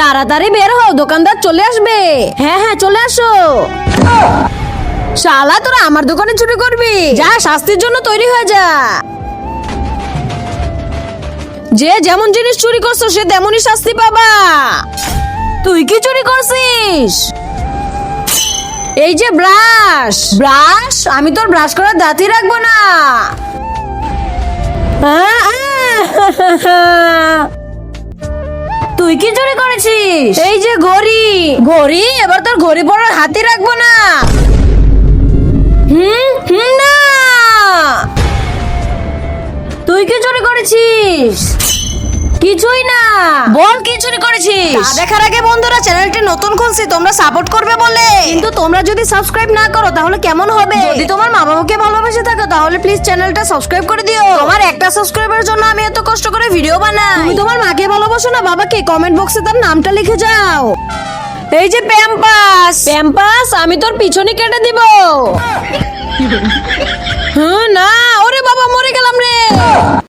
তাড়াতাড়ি বের হও, দোকানদার চলে আসবে। হ্যাঁ হ্যাঁ চলে আসো। শালা তোরা আমার দোকানে চুরি করবি? যা, শাস্তির জন্য তৈরি হয়ে যা। যে যেমন জিনিস চুরি করছো সে তেমনই শাস্তি পাবা। তুই কি চুরি করছিস? এই যে ব্রাশ। ব্রাশ? আমি তোর ব্রাশ করার দাঁতই রাখবো না। তুই কি চুরি করেছিস? এই যে ঘড়ি। ঘড়ি? এবার তোর ঘড়ি পরার হাতই রাখবো না। না। তুই কি চুরি করেছিস? কিছুই না। বল কি চুরি করেছিস? তা দেখার আগে বন্ধুরা, চ্যানেলটি নতুন খুলছি, তোমরা সাপোর্ট করবে বলে। কিন্তু তোমরা যদি সাবস্ক্রাইব না করো তাহলে কেমন হবে? যদি তোমার মা বাবাকে ভালোবেসে থাকো তাহলে প্লিজ চ্যানেলটা সাবস্ক্রাইব করে দিও। তোমার একটা সাবস্ক্রাইবের জন্য আমি এত কষ্ট করে ভিডিও বানাই। তুমি তোমার মাকে ভালোবাসো না বাবাকে? কমেন্ট বক্সে তার নামটা লিখে যাও। এই যে প্যাম্পাস। প্যাম্পাস? আমি তোর পিছনে কেটে দিব। না।